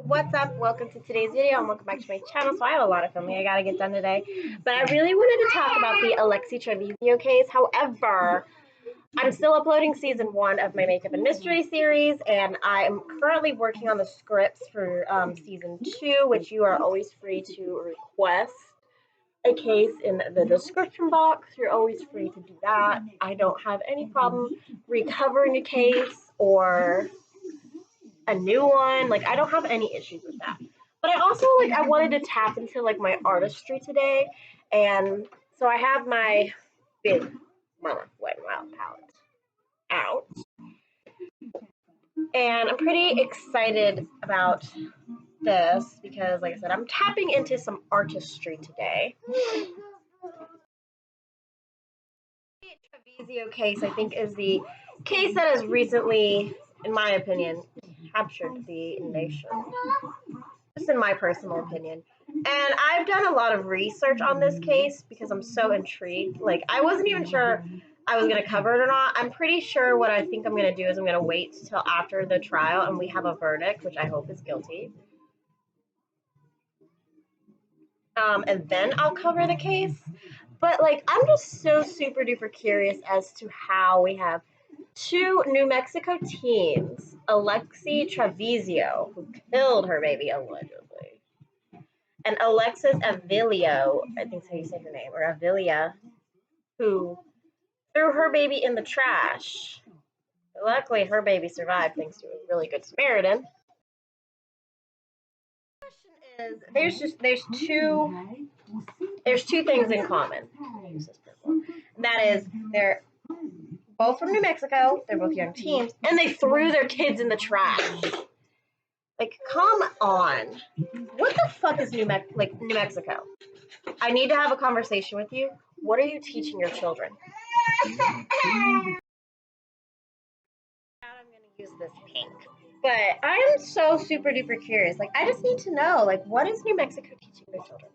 What's up? Welcome to today's video and welcome back to my channel. So I have a lot of filming I gotta get done today, but I really wanted to talk about the Alexee Trevizo case. However, I'm still uploading season 1 of my makeup and mystery series, and I'm currently working on the scripts for season 2, which you are always free to request a case in the description box. You're always free to do that. I don't have any problem recovering a case or a new one. Like, I don't have any issues with that. But I also, I wanted to tap into, my artistry today. And so I have my big Mama Wet n Wild palette out. And I'm pretty excited about this because, like I said, I'm tapping into some artistry today. The Trevizo case, I think, is the case that has recently, in my opinion, captured the nation. Just in my personal opinion. And I've done a lot of research on this case because I'm so intrigued. I wasn't even sure I was going to cover it or not. I'm pretty sure what I think I'm going to do is I'm going to wait till after the trial and we have a verdict, which I hope is guilty. And then I'll cover the case. But, I'm just so super duper curious as to how we have two New Mexico teens, Alexee Trevizo, who killed her baby allegedly, and Alexis Avilio, I think that's how you say her name, or Avilia, who threw her baby in the trash. But luckily, her baby survived thanks to a really good Samaritan. The question is, there's two things in common. And that is, they're both from New Mexico, they're both young teens, and they threw their kids in the trash. Come on. What the fuck is New Mexico? I need to have a conversation with you. What are you teaching your children? I'm going to use this pink. But I am so super duper curious. I just need to know, what is New Mexico teaching their children?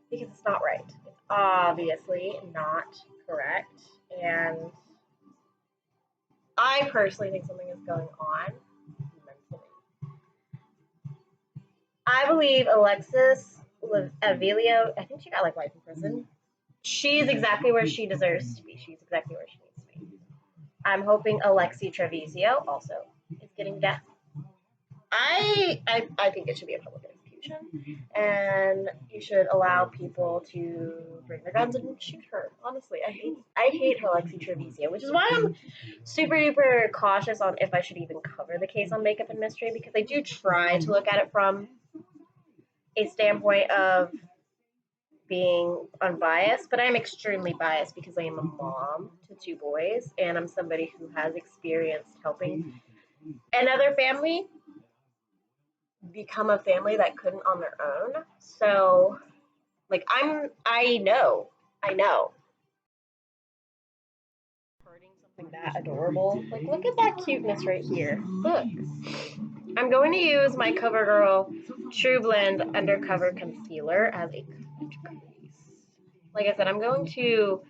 Because it's not right. It's obviously not correct. And I personally think something is going on mentally. I believe Alexis Avilio, I think she got life in prison. She's exactly where she deserves to be. She's exactly where she needs to be. I'm hoping Alexee Trevizo also is getting death. I think it should be a public execution, and you should allow people to bring their guns and shoot her. Honestly, I hate Alexee Trevizo, which is why I'm super duper cautious on if I should even cover the case on Makeup and Mystery, because I do try to look at it from a standpoint of being unbiased, but I'm extremely biased because I am a mom to 2 boys, and I'm somebody who has experienced helping another family become a family that couldn't on their own. So, I know. Hurting something that adorable. Look at that cuteness right here. Look. I'm going to use my CoverGirl True Blend Undercover Concealer as a crease. Like I said, I'm going to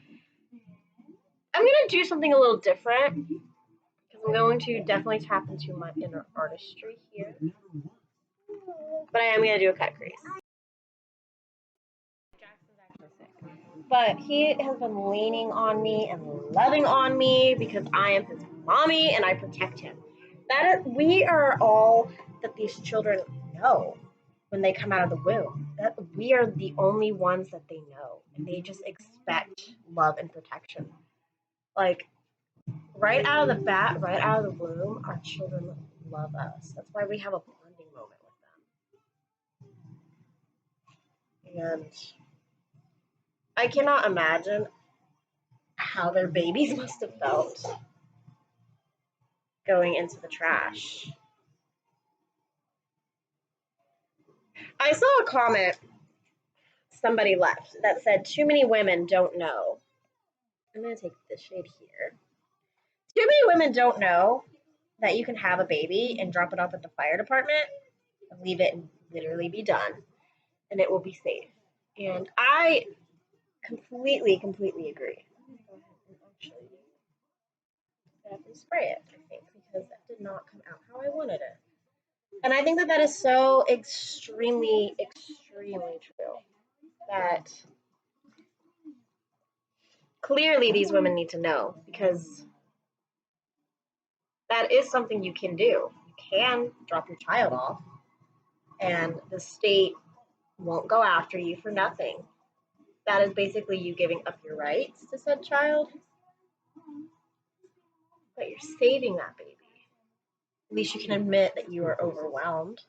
do something a little different because I'm going to definitely tap into my inner artistry here. But I am going to do a cut crease. Jackson's actually sick. But he has been leaning on me and loving on me because I am his mommy and I protect him. We are all that these children know when they come out of the womb. That we are the only ones that they know, and they just expect love and protection. Right out of the bat, right out of the womb, our children love us. That's why we have a bonding moment with them. And I cannot imagine how their babies must have felt going into the trash. I saw a comment somebody left that said, too many women don't know. I'm going to take this shade here. Too many women don't know that you can have a baby and drop it off at the fire department and leave it and literally be done, and it will be safe. And I completely agree. Actually, I have to spray it, I think, because that did not come out how I wanted it. And I think that that is so extremely, extremely true. That clearly these women need to know, because that is something you can do. You can drop your child off, and the state won't go after you for nothing. That is basically you giving up your rights to said child, but you're saving that baby. At least you can admit that you are overwhelmed.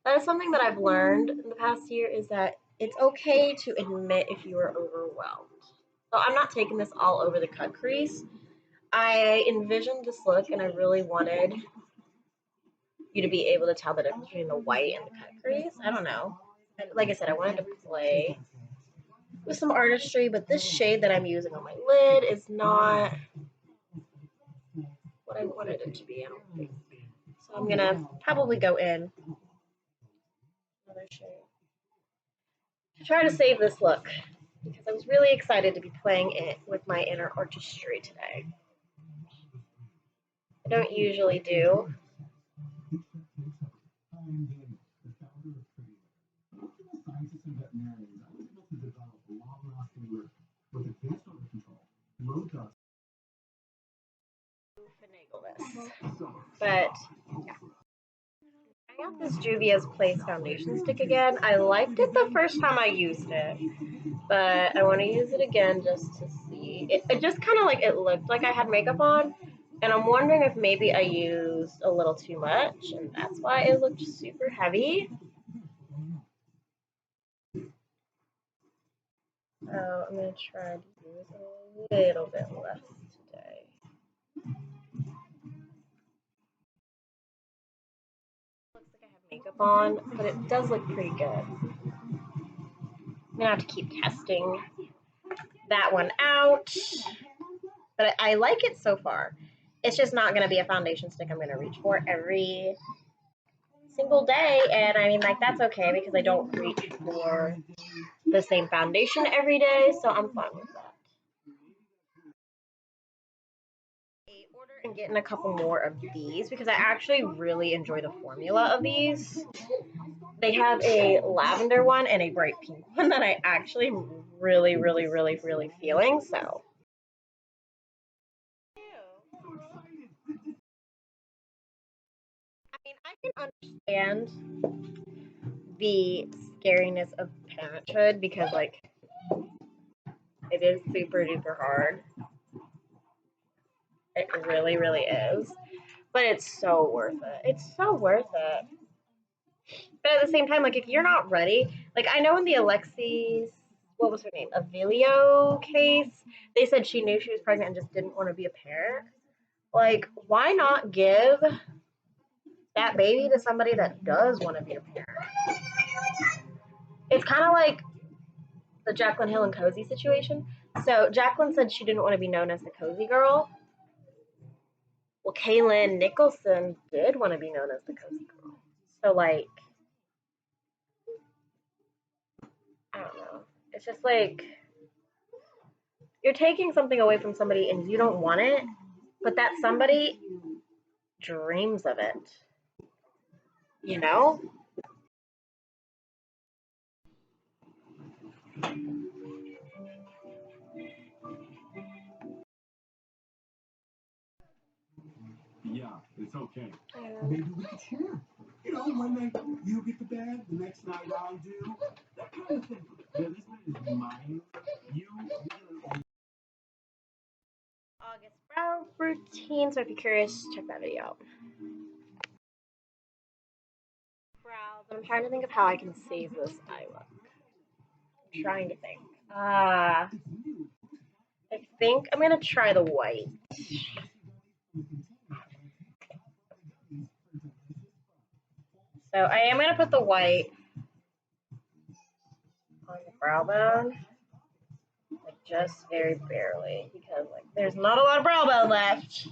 That is something that I've learned in the past year, is that it's okay to admit if you are overwhelmed. So I'm not taking this all over the cut crease. I envisioned this look and I really wanted you to be able to tell the difference between the white and the cut crease. I don't know. Like I said, I wanted to play with some artistry, but this shade that I'm using on my lid is not what I wanted it to be, I don't think. So I'm gonna probably go in another shade to try to save this look, because I was really excited to be playing it with my inner artistry today. I don't usually do. Finagle this, but yeah. I got this Juvia's Place foundation stick again. I liked it the first time I used it, but I want to use it again just to see. It just kind of like, it looked like I had makeup on, and I'm wondering if maybe I used a little too much, and that's why it looked super heavy. So I'm going to try to use a little bit less today. Looks like I have makeup on, but it does look pretty good. I'm going to have to keep testing that one out, but I like it so far. It's just not going to be a foundation stick I'm going to reach for every single day, and I mean, like, that's okay, because I don't reach for the same foundation every day, so I'm fine with that. Order and getting a couple more of these, because I actually really enjoy the formula of these. They have a lavender one and a bright pink one that I actually really, really, really, really feeling, so. I mean, I can understand the scariness of parenthood, because, like, it is super duper hard. It really, really is. But it's so worth it. It's so worth it. But at the same time, like, if you're not ready, like, I know in the Alexee's, what was her name, Avilio case, they said she knew she was pregnant and just didn't want to be a parent. Like, why not give that baby to somebody that does want to be a parent? It's kind of like the Jaclyn Hill and Cozy situation. So Jaclyn said she didn't want to be known as the cozy girl. Well, Kaylin Nicholson did want to be known as the cozy girl. So, like, I don't know. It's just like, you're taking something away from somebody and you don't want it, but that somebody dreams of it. You know? Yeah, it's okay. Maybe we could share. You know, one night you get the bed, the next night I do. That kind of thing. Yeah, this night is mine. You. August brow routine. So if you're curious, check that video out. Brows. I'm trying to think of how I can save this eye look. I'm trying to think. I think I'm gonna try the white. So I am gonna put the white on the brow bone, like, just very barely, because, like, there's not a lot of brow bone left.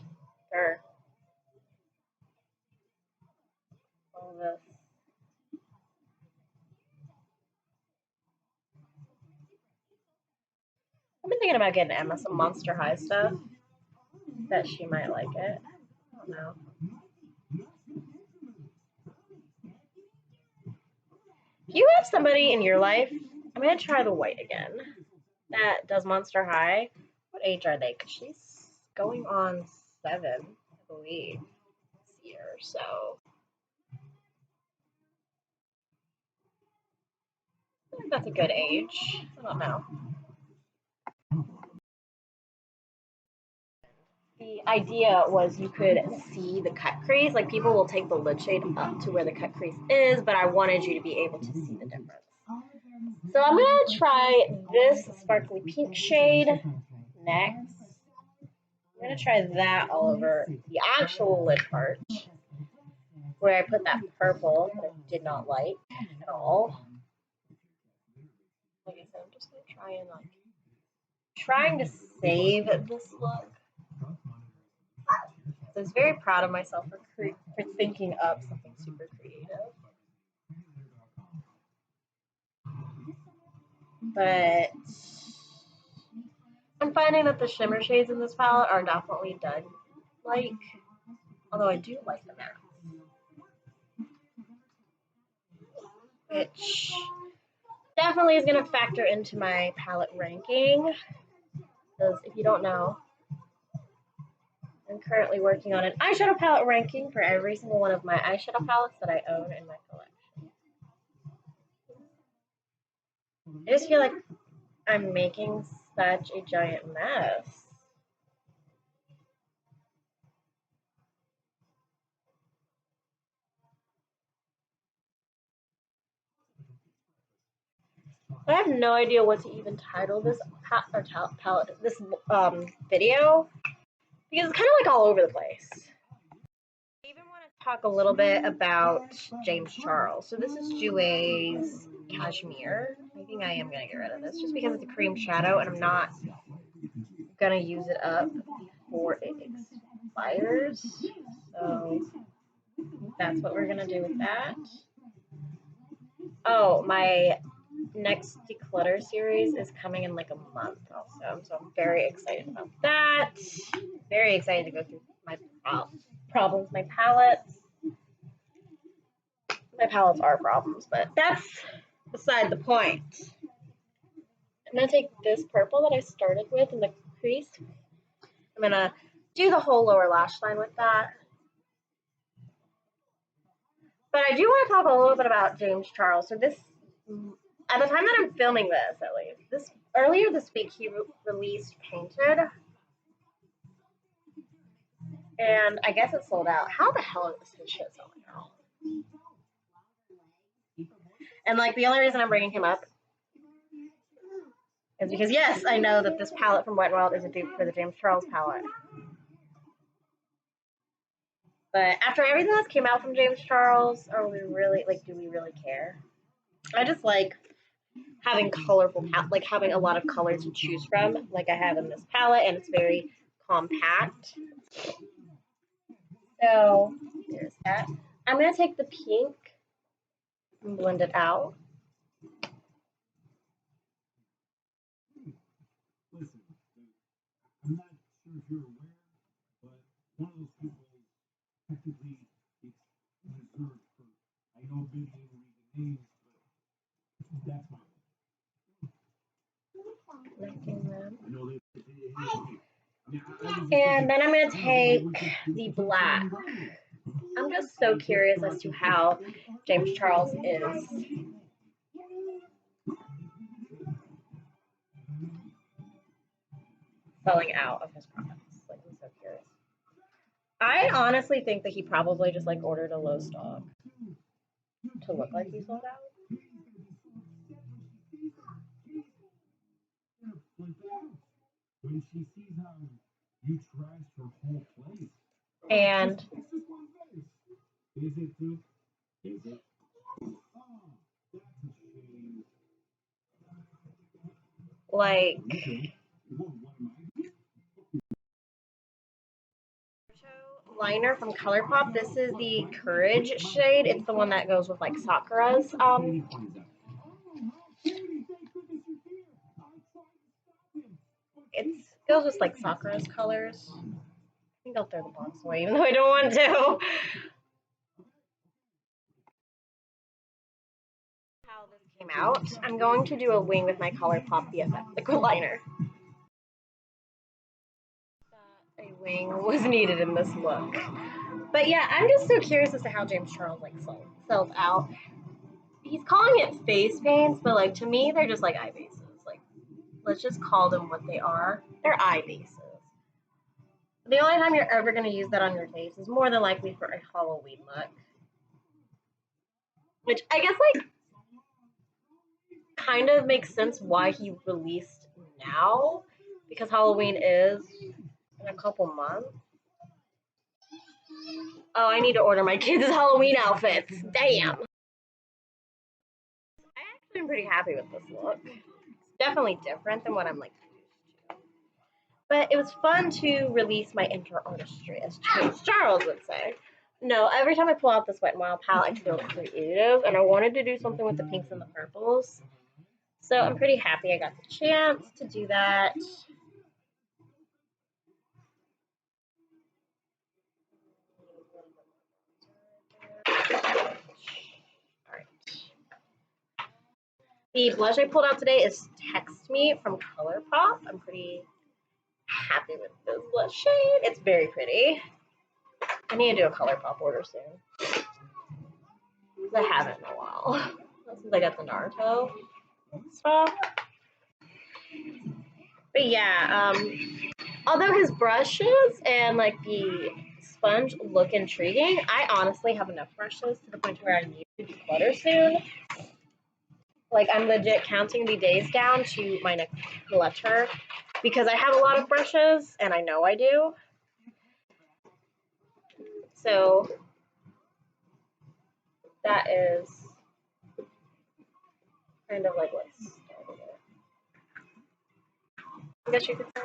Or all this. I've been thinking about getting Emma some Monster High stuff. Bet she might like it. I don't know. If you have somebody in your life, I'm going to try the white again. That does Monster High. What age are they? Because she's going on 7, I believe, this year. So I think that's a good age. I don't know. The idea was you could see the cut crease. Like, people will take the lid shade up to where the cut crease is, but I wanted you to be able to see the difference. So I'm going to try this sparkly pink shade next. I'm going to try that all over the actual lid part, where I put that purple that I did not like at all. Like I said, I'm just going to try and trying to save this look. I was very proud of myself for thinking up something super creative. But I'm finding that the shimmer shades in this palette are definitely done like, although I do like the matte, which definitely is going to factor into my palette ranking, because if you don't know, I'm currently working on an eyeshadow palette ranking for every single one of my eyeshadow palettes that I own in my collection. I just feel like I'm making such a giant mess. I have no idea what to even title this video, because it's kind of like all over the place. I even want to talk a little bit about James Charles. So this is Jouer's Cashmere. I think I am going to get rid of this just because it's a cream shadow and I'm not going to use it up before it expires. So that's what we're going to do with that. Oh, my next declutter series is coming in like a month also, so I'm very excited about that. Very excited to go through my problems, my palettes. My palettes are problems, but that's beside the point. I'm going to take this purple that I started with in the crease. I'm going to do the whole lower lash line with that. But I do want to talk a little bit about James Charles. So this, at the time that I'm filming this, at least, earlier this week he released Painted. And I guess it sold out. How the hell is this shit selling out? And like, the only reason I'm bringing him up is because, yes, I know that this palette from Wet n Wild is a dupe for the James Charles palette. But after everything that's came out from James Charles, are we really, like, do we really care? I just like having colorful, like having a lot of colors to choose from, like I have in this palette, and it's very compact. So there's that. I'm going to take the pink and blend it out. Listen, I'm not sure if you're aware, but one of those people technically it's reserved for, I know Big ain't reading names, but that's my And then I'm going to take the black. I'm just so curious as to how James Charles is selling out of his products. Like, I'm so curious. I honestly think that he probably just like ordered a low stock to look like he sold out. When she sees how you trashed her whole place. And is it too? Is it? Oh, that's a shame. Like, liner from ColourPop. This is the Courage shade. It's the one that goes with like Sakura's. It goes with like Sakura's colors. I think I'll throw the box away, even though I don't want to. how this came out. I'm going to do a wing with my ColourPop BFF liquid liner. A wing was needed in this look. But yeah, I'm just so curious as to how James Charles like sells out. He's calling it face paints, but like to me they're just like eye bases. Like let's just call them what they are. They're eye bases. The only time you're ever going to use that on your face is more than likely for a Halloween look. Which I guess like kind of makes sense why he released now, because Halloween is in a couple months. Oh, I need to order my kids' Halloween outfits. Damn. I actually am pretty happy with this look. It's definitely different than what I'm like used to. But it was fun to release my inner artistry, as James Charles would say. No, every time I pull out this Wet n Wild palette, I feel creative, and I wanted to do something with the pinks and the purples. So I'm pretty happy I got the chance to do that. Alright. The blush I pulled out today is Text Me from ColourPop. I'm pretty happy with this blush shade. It's very pretty. I need to do a ColourPop order soon. I haven't in a while. Since I got the Naruto stuff. But yeah, although his brushes and like the sponge look intriguing, I honestly have enough brushes to the point where I need to declutter soon. Like I'm legit counting the days down to my next clutter because I have a lot of brushes and I know I do. So that is kind of like what's started it. I guess you could say.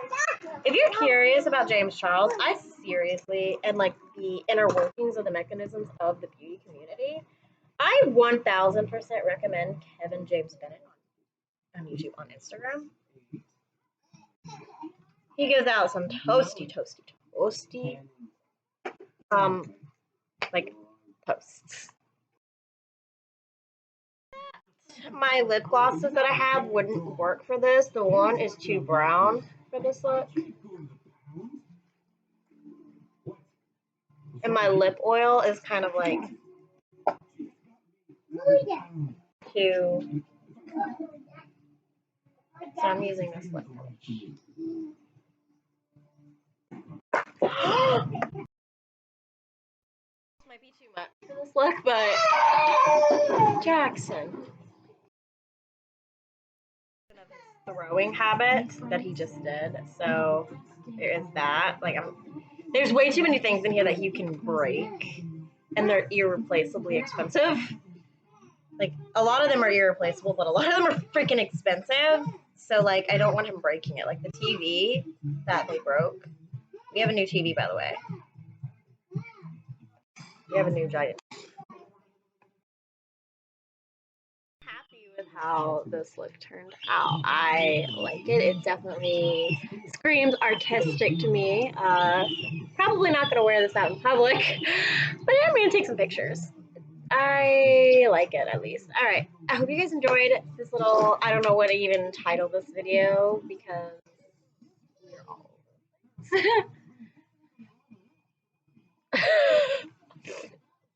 If you're curious about James Charles, I seriously, and like the inner workings of the mechanisms of the beauty community, I 1000% recommend Kevin James Bennett on YouTube, on Instagram. He gives out some toasty like posts. My lip glosses that I have wouldn't work for this. The one is too brown for this look. And my lip oil is kind of like too. So I'm using this lip brush. Might be too much for this look, but Jackson. Throwing habit that he just did, so there is that. Like there's way too many things in here that you can break, and they're irreplaceably expensive. Like a lot of them are irreplaceable, but a lot of them are freaking expensive. So like I don't want him breaking it. Like the TV that they broke. We have a new TV, by the way. We have a new giant. Happy with how this look turned out. I like it. It definitely screams artistic to me. Probably not going to wear this out in public, but I'm going to take some pictures. I like it, at least. Alright, I hope you guys enjoyed this little, I don't know what to even title this video, because we're all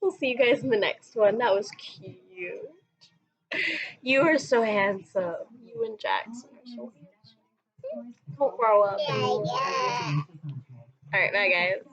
We'll see you guys in the next one. That was cute. You are so handsome. You and Jackson are so handsome. Don't grow up. Alright, bye guys.